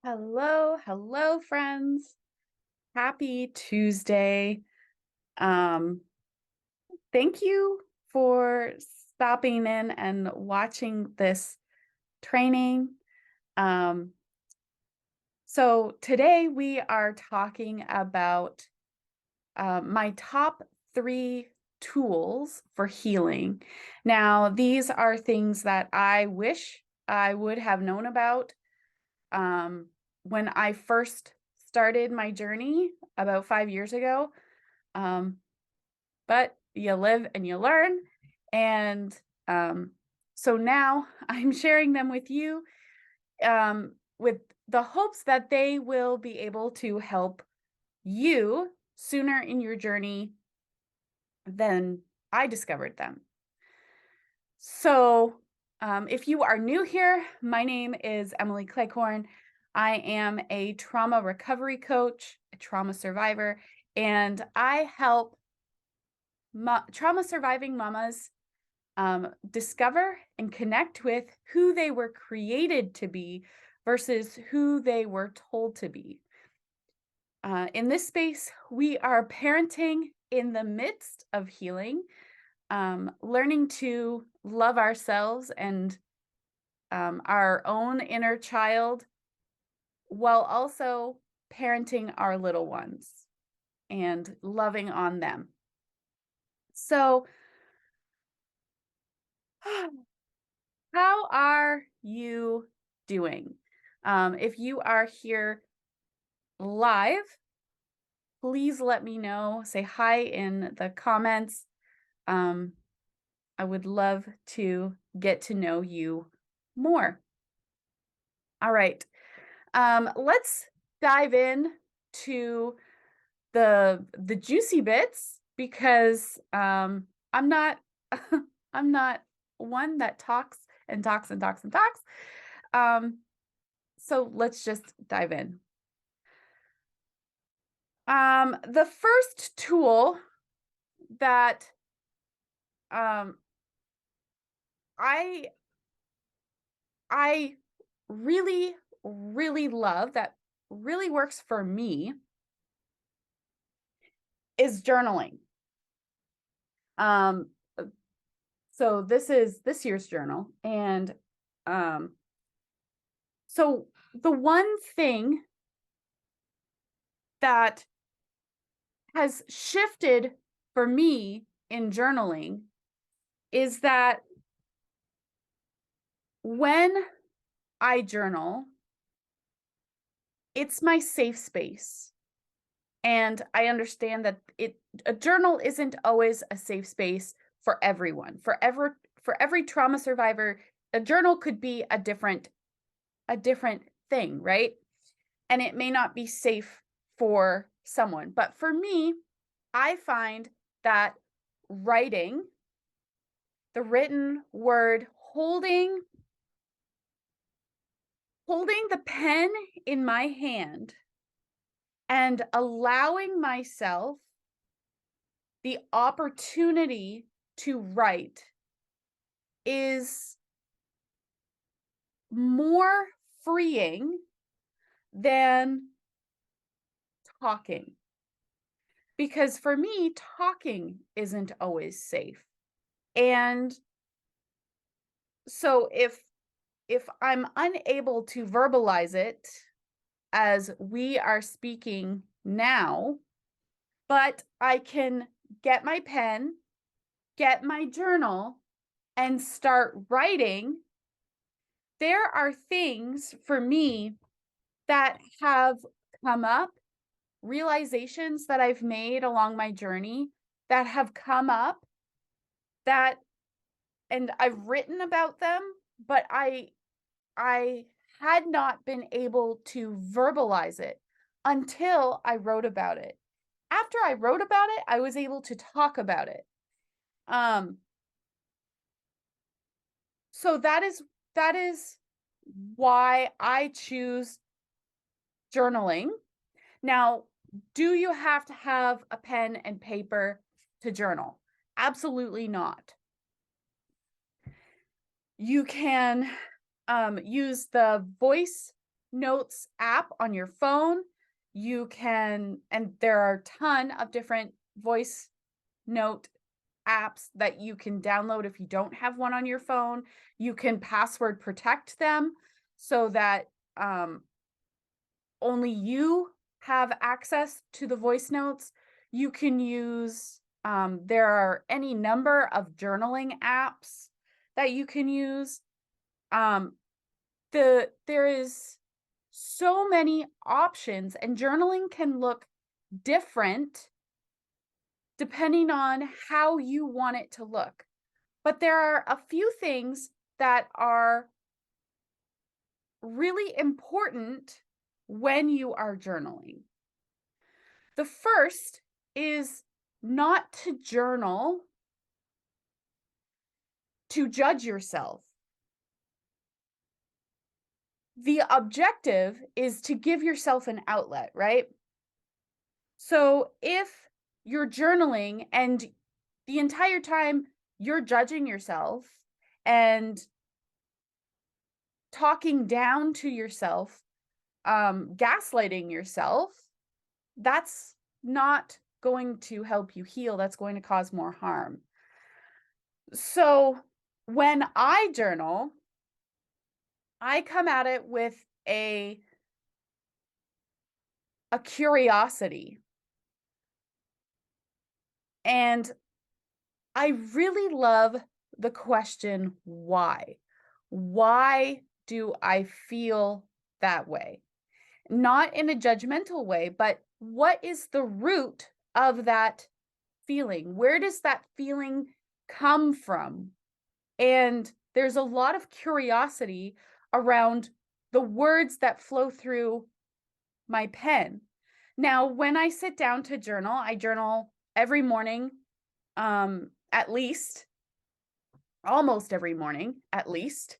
Hello, friends. Happy Tuesday. Um, Thank you for stopping in and watching this training. Um, so today we are talking about my top three tools for healing. Now, these are things that I wish I would have known about um, when I first started my journey about 5 years ago. Um, but you live and you learn. And so now I'm sharing them with you with the hopes that they will be able to help you sooner in your journey than I discovered them. So, if you are new here, my name is Emily Cleghorn. I am a trauma recovery coach, a trauma survivor, and I help trauma surviving mamas discover and connect with who they were created to be versus who they were told to be. In this space, we are parenting in the midst of healing, learning to love ourselves and our own inner child while also parenting our little ones and loving on them. So, how are you doing? If you are here live, please let me know. Say hi in the comments. Um, I would love to get to know you more. All right. Let's dive in to the juicy bits because I'm not I'm not one that talks and talks and talks and talks. Um, so let's just dive in. The first tool that um, I I really love that really works for me is journaling. Um, so this is this year's journal, and um, so the one thing that has shifted for me in journaling is that when I journal, it's my safe space. And I understand that a journal isn't always a safe space for everyone. For every trauma survivor, a journal could be a different thing, right? And it may not be safe for someone. But for me, I find that writing, the written word, holding the pen in my hand and allowing myself the opportunity to write is more freeing than talking. Because for me, talking isn't always safe. And so if I'm unable to verbalize it as we are speaking now, but I can get my pen, get my journal, and start writing, there are things for me that have come up, realizations that I've made along my journey that have come up that, and I've written about them, but I had not been able to verbalize it until I wrote about it. After I wrote about it, I was able to talk about it. Um, so that is why I choose journaling. Now, do you have to have a pen and paper to journal? Absolutely not. You can use the voice notes app on your phone. You can, and there are a ton of different voice note apps that you can download if you don't have one on your phone. You can password protect them so that only you have access to the voice notes. You can use, there are any number of journaling apps that you can use. There is so many options, and journaling can look different depending on how you want it to look. But there are a few things that are really important when you are journaling. The first is not to journal to judge yourself. The objective is to give yourself an outlet, right? So if you're journaling and the entire time you're judging yourself and talking down to yourself, gaslighting yourself, that's not going to help you heal. That's going to cause more harm. So when I journal, I come at it with a curiosity. And I really love the question, why? Why do I feel that way? Not in a judgmental way, but what is the root of that feeling? Where does that feeling come from? And there's a lot of curiosity around the words that flow through my pen. Now, when I sit down to journal, I journal every morning, at least, almost every morning, at least.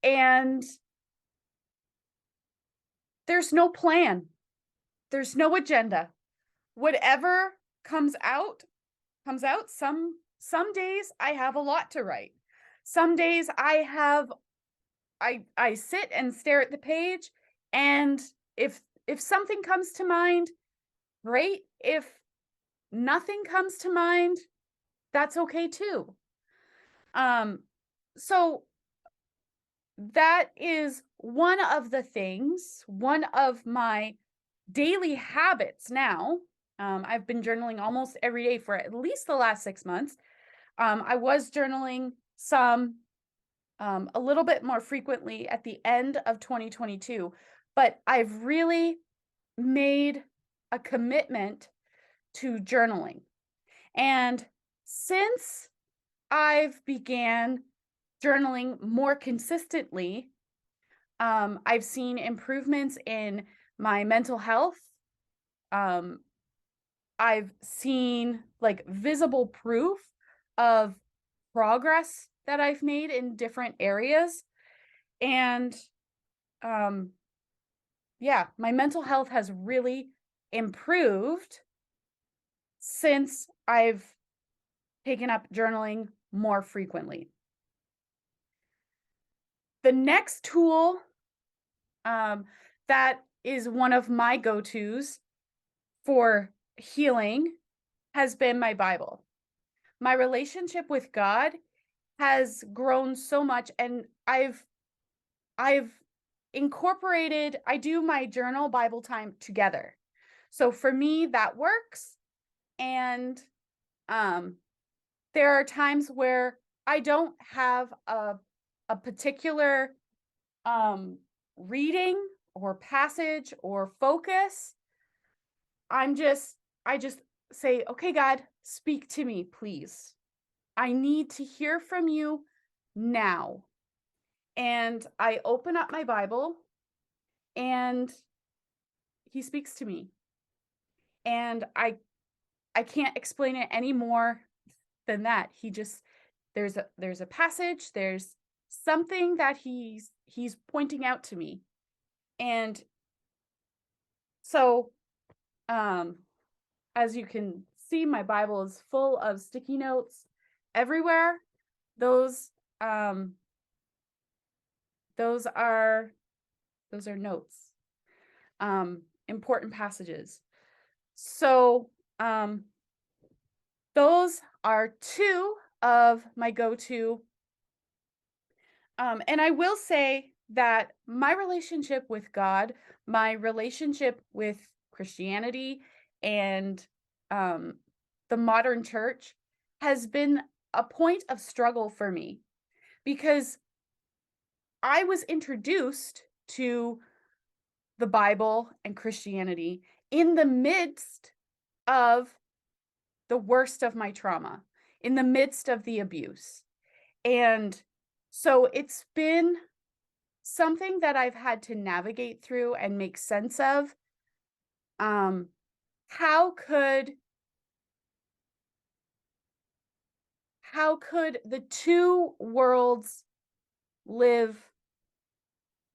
And there's no plan. There's no agenda. Whatever comes out, comes out. Some days I have a lot to write. Some days I sit and stare at the page, and if something comes to mind, great. If nothing comes to mind, that's okay too. So that is one of the things, one of my daily habits now. I've been journaling almost every day for at least the last 6 months. I was journaling some a little bit more frequently at the end of 2022, but I've really made a commitment to journaling. And since I've began journaling more consistently, I've seen improvements in my mental health. I've seen like visible proof of progress that I've made in different areas. And yeah, my mental health has really improved since I've taken up journaling more frequently. The next tool that is one of my go-tos for healing has been my Bible. My relationship with God has grown so much, and I've incorporated, I do my journal Bible time together. So for me, that works. And there are times where I don't have a particular reading or passage or focus. I just say, okay, God, speak to me, please. I need to hear from you now. And I open up my Bible and he speaks to me. And I can't explain it any more than that. He just, there's a passage, there's something that he's pointing out to me. And so as you can see, my Bible is full of sticky notes everywhere. Those are notes. important passages. So those are two of my go-to. And I will say that my relationship with God, my relationship with Christianity, and the modern church has been a point of struggle for me because I was introduced to the Bible and Christianity in the midst of the worst of my trauma, in the midst of the abuse. And so it's been something that I've had to navigate through and make sense of. Um, how could the two worlds live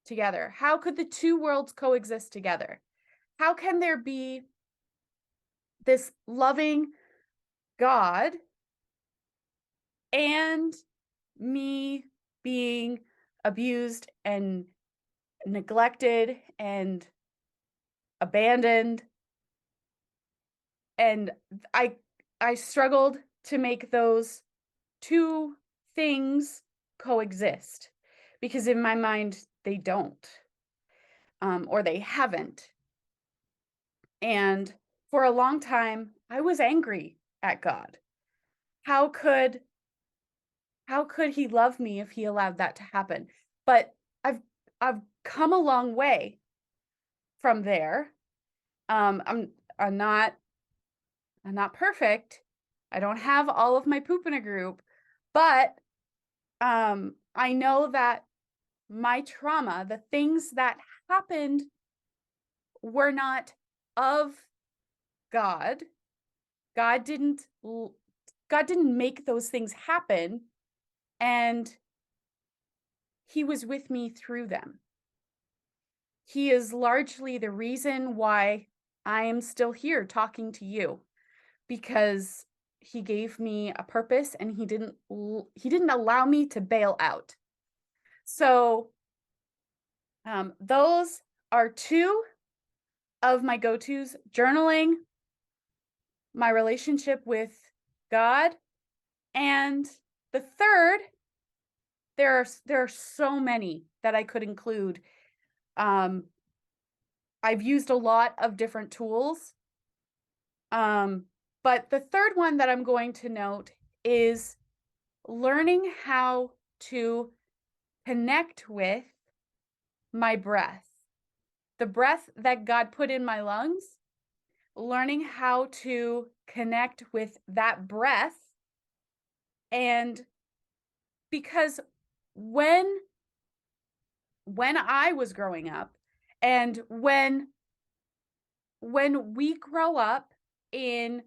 together? How could the two worlds coexist together? How can there be this loving God and me being abused and neglected and abandoned? And I struggled to make those two things coexist because in my mind they don't, or they haven't. And for a long time I was angry at God. How could he love me if he allowed that to happen? But I've come a long way from there. I'm not perfect. I don't have all of my poop in a group, but I know that my trauma, the things that happened, were not of God. God didn't make those things happen, and he was with me through them. He is largely the reason why I am still here talking to you, because he gave me a purpose and he didn't allow me to bail out. So those are two of my go-tos: journaling, my relationship with God, and the third, there are so many that I could include. I've used a lot of different tools. But the third one that I'm going to note is learning how to connect with my breath, the breath that God put in my lungs, learning how to connect with that breath. And because when I was growing up, and when we grow up in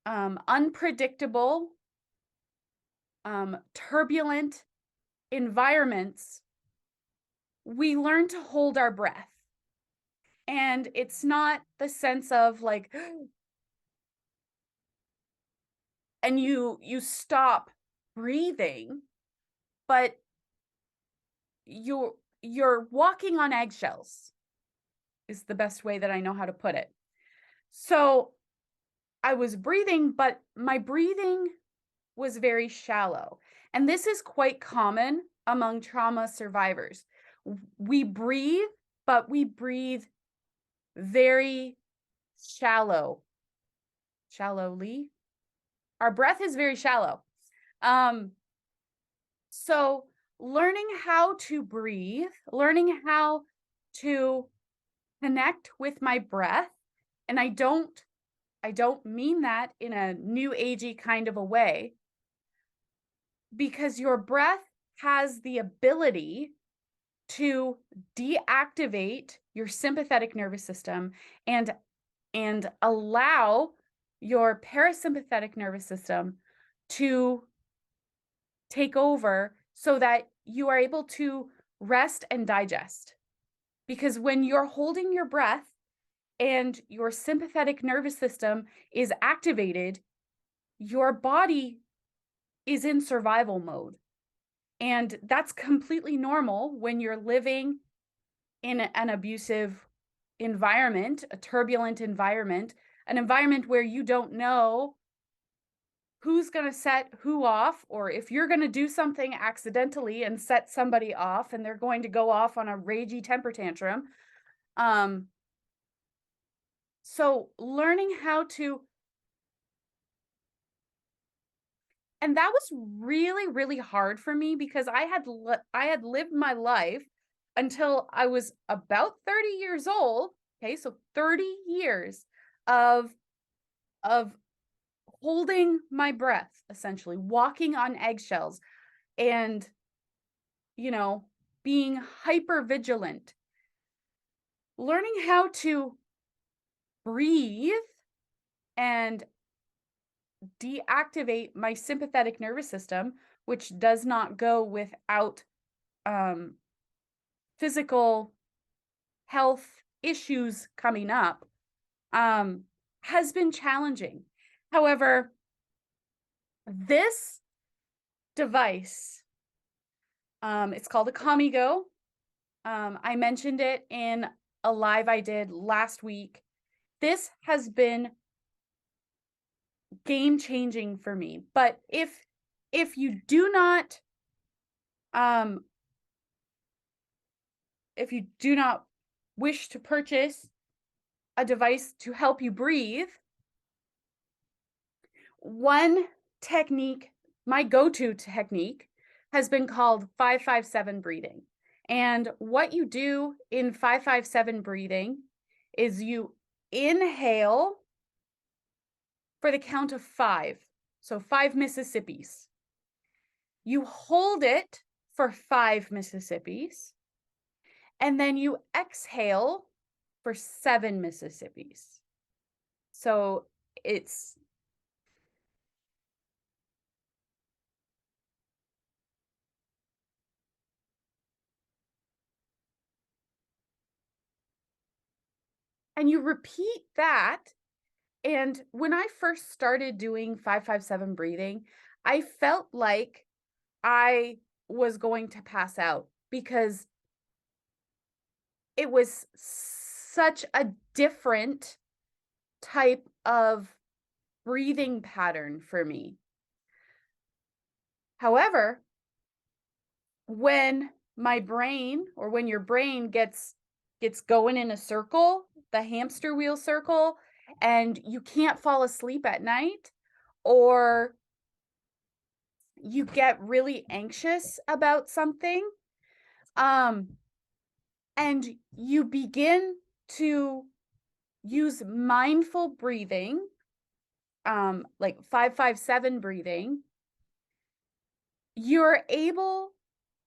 unpredictable, turbulent environments, we learn to hold our breath. And it's not the sense of like, and you stop breathing, but you're walking on eggshells, is the best way that I know how to put it. So I was breathing, but my breathing was very shallow. And this is quite common among trauma survivors. We breathe, but we breathe very shallowly. Our breath is very shallow. So learning how to breathe, learning how to connect with my breath, and I don't mean that in a new agey kind of a way, because your breath has the ability to deactivate your sympathetic nervous system and allow your parasympathetic nervous system to take over so that you are able to rest and digest. Because when you're holding your breath and your sympathetic nervous system is activated, your body is in survival mode. And that's completely normal when you're living in an abusive environment, a turbulent environment, an environment where you don't know who's going to set who off, or if you're going to do something accidentally and set somebody off and they're going to go off on a ragey temper tantrum. So learning how to, and that was really, really hard for me because I had lived my life until I was about 30 years old. Okay, so 30 years of holding my breath, essentially walking on eggshells, and being hyper vigilant, learning how to breathe and deactivate my sympathetic nervous system, which does not go without physical health issues coming up, has been challenging. However, this device, it's called a Comigo. I mentioned it in a live I did last week. This has been game changing for me. But if you do not wish to purchase a device to help you breathe, one technique, my go-to technique, has been called 5-5-7 breathing. And what you do in 5-5-7 breathing is you inhale for the count of 5. So 5 Mississippis. You hold it for 5 Mississippis. And then you exhale for 7 Mississippis. So it's and you repeat that. And when I first started doing 5-5-7 breathing, I felt like I was going to pass out because it was such a different type of breathing pattern for me. However, when my brain, or when your brain gets going in a circle, the hamster wheel circle, and you can't fall asleep at night, or you get really anxious about something, and you begin to use mindful breathing, like 5-5-7 breathing, you're able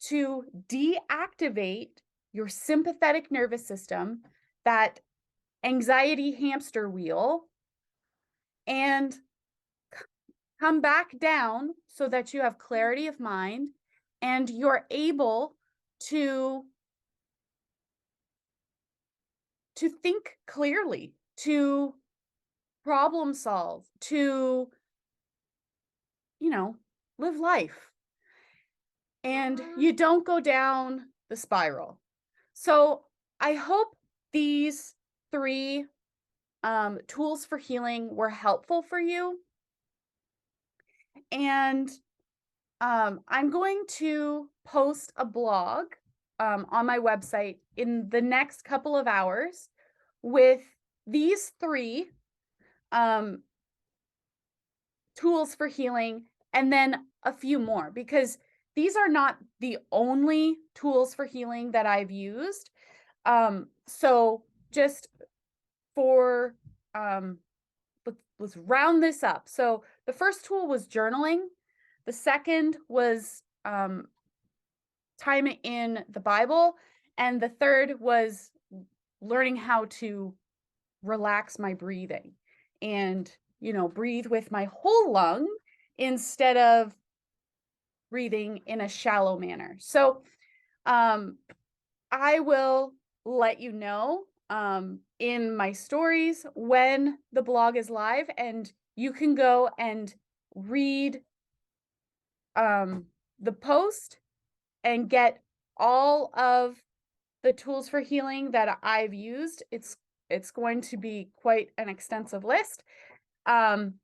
to deactivate your sympathetic nervous system, that anxiety hamster wheel, and come back down so that you have clarity of mind and you're able to think clearly, to problem solve, to live life, and you don't go down the spiral. So I hope these 3 tools for healing were helpful for you. And I'm going to post a blog on my website in the next couple of hours with these 3 tools for healing, and then a few more, because these are not the only tools for healing that I've used. So just for, let's round this up. So the first tool was journaling. The second was time in the Bible. And the third was learning how to relax my breathing and, breathe with my whole lung instead of breathing in a shallow manner. So I will let you know in my stories when the blog is live, and you can go and read the post and get all of the tools for healing that I've used. It's going to be quite an extensive list. Um,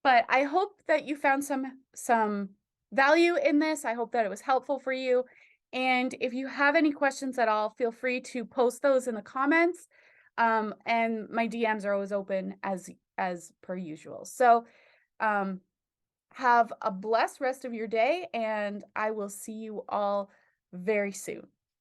but I hope that you found some value in this. I hope that it was helpful for you. And if you have any questions at all, feel free to post those in the comments. And my DMs are always open as per usual. So have a blessed rest of your day, and I will see you all very soon.